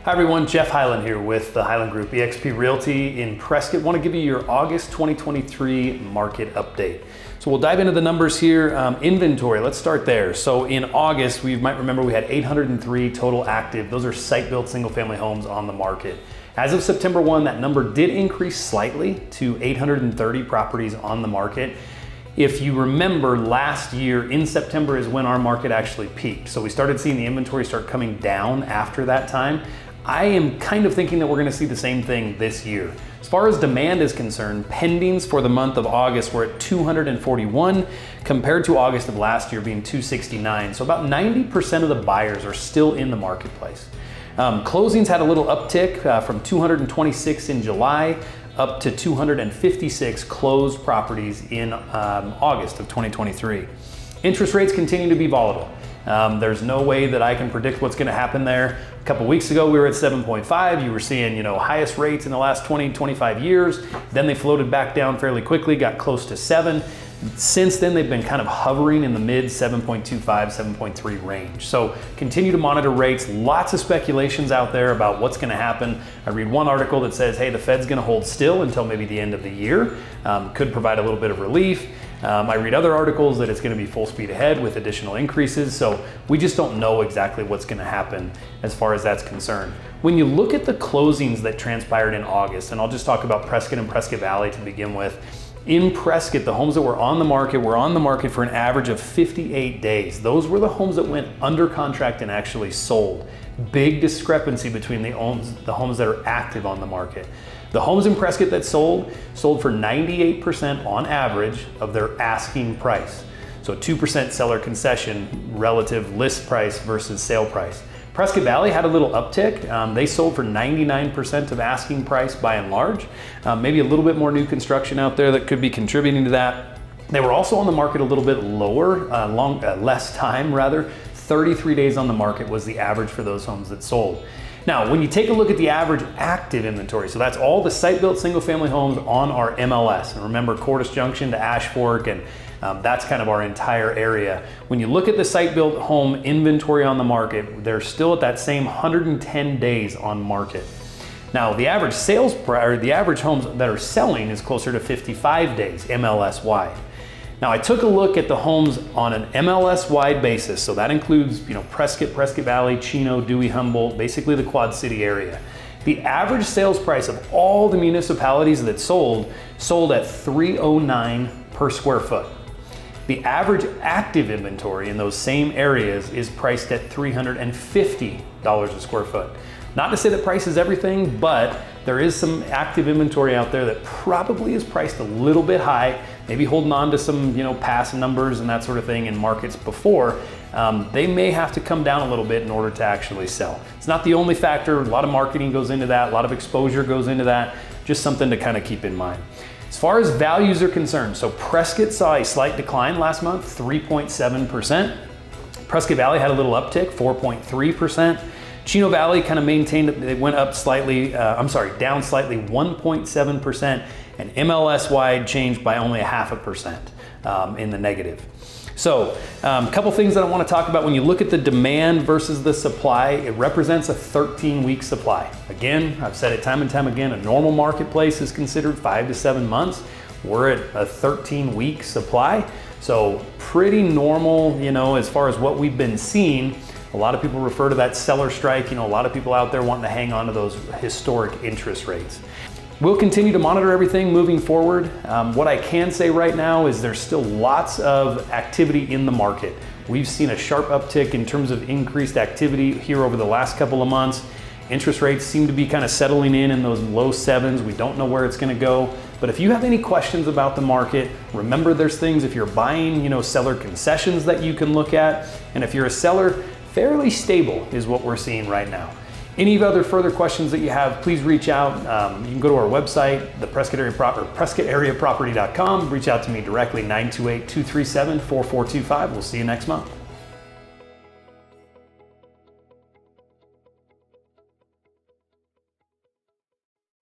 Hi everyone, Geoff Hyland here with the Hyland Group, eXp Realty in Prescott. Want to give you your August 2023 market update. So we'll dive into the numbers here. Inventory, let's start there. So in August, you might remember we had 803 total active. Those are site-built single-family homes on the market. As of September 1, that number did increase slightly to 830 properties on the market. If you remember, last year in September is when our market actually peaked. So we started seeing the inventory start coming down after that time. I am kind of thinking that we're gonna see the same thing this year. As far as demand is concerned, pendings for the month of August were at 241 compared to August of last year being 269. So about 90% of the buyers are still in the marketplace. Closings had a little uptick from 226 in July up to 256 closed properties in August of 2023. Interest rates continue to be volatile. There's no way that I can predict what's gonna happen there. A couple weeks ago, we were at 7.5. You were seeing, highest rates in the last 20, 25 years. Then they floated back down fairly quickly, got close to 7. Since then, they've been kind of hovering in the mid 7.25, 7.3 range. So continue to monitor rates. Lots of speculations out there about what's gonna happen. I read one article that says, hey, the Fed's gonna hold still until maybe the end of the year. Could provide a little bit of relief. I read other articles that it's going to be full speed ahead with additional increases. So we just don't know exactly what's going to happen as far as that's concerned. When you look at the closings that transpired in August, and I'll just talk about Prescott and Prescott Valley to begin with. In Prescott, the homes that were on the market for an average of 58 days. Those were the homes that went under contract and actually sold. Big discrepancy between the homes that are active on the market. The homes in Prescott that sold for 98% on average of their asking price. So 2% seller concession relative list price versus sale price. Prescott Valley had a little uptick. They sold for 99% of asking price by and large. Maybe a little bit more new construction out there that could be contributing to that. They were also on the market a little bit lower, less time rather. 33 days on the market was the average for those homes that sold. Now, when you take a look at the average active inventory, so that's all the site-built single-family homes on our MLS. And remember, Cordis Junction to Ash Fork, and that's kind of our entire area. When you look at the site-built home inventory on the market, they're still at that same 110 days on market. Now, the average the average homes that are selling is closer to 55 days MLS-wide. Now, I took a look at the homes on an MLS-wide basis, so that includes, Prescott, Prescott Valley, Chino, Dewey, Humboldt, basically the Quad City area. The average sales price of all the municipalities that sold at $309 per square foot. The average active inventory in those same areas is priced at $350 a square foot. Not to say that price is everything, but there is some active inventory out there that probably is priced a little bit high, maybe holding on to some, past numbers and that sort of thing in markets before. They may have to come down a little bit in order to actually sell. It's not the only factor. A lot of marketing goes into that. A lot of exposure goes into that. Just something to kind of keep in mind. As far as values are concerned, so Prescott saw a slight decline last month, 3.7%. Prescott Valley had a little uptick, 4.3%. Chino Valley kind of maintained, it went up slightly, down slightly, 1.7%, and MLS-wide changed by only 0.5% in the negative. So a couple things that I want to talk about. When you look at the demand versus the supply, it represents a 13-week supply. Again, I've said it time and time again, a normal marketplace is considered 5 to 7 months. We're at a 13-week supply. So pretty normal, as far as what we've been seeing. A lot of people refer to that seller strike. A lot of people out there wanting to hang on to those historic interest rates. We'll continue to monitor everything moving forward. What I can say right now is there's still lots of activity in the market. We've seen a sharp uptick in terms of increased activity here over the last couple of months. Interest rates seem to be kind of settling in those low 7s. We don't know where it's going to go. But if you have any questions about the market, remember there's things, if you're buying, seller concessions that you can look at. And if you're a seller, fairly stable is what we're seeing right now. Any other further questions that you have, please reach out. You can go to our website, the PrescottAreaProperty.com. Reach out to me directly, 928-237-4425. We'll see you next month.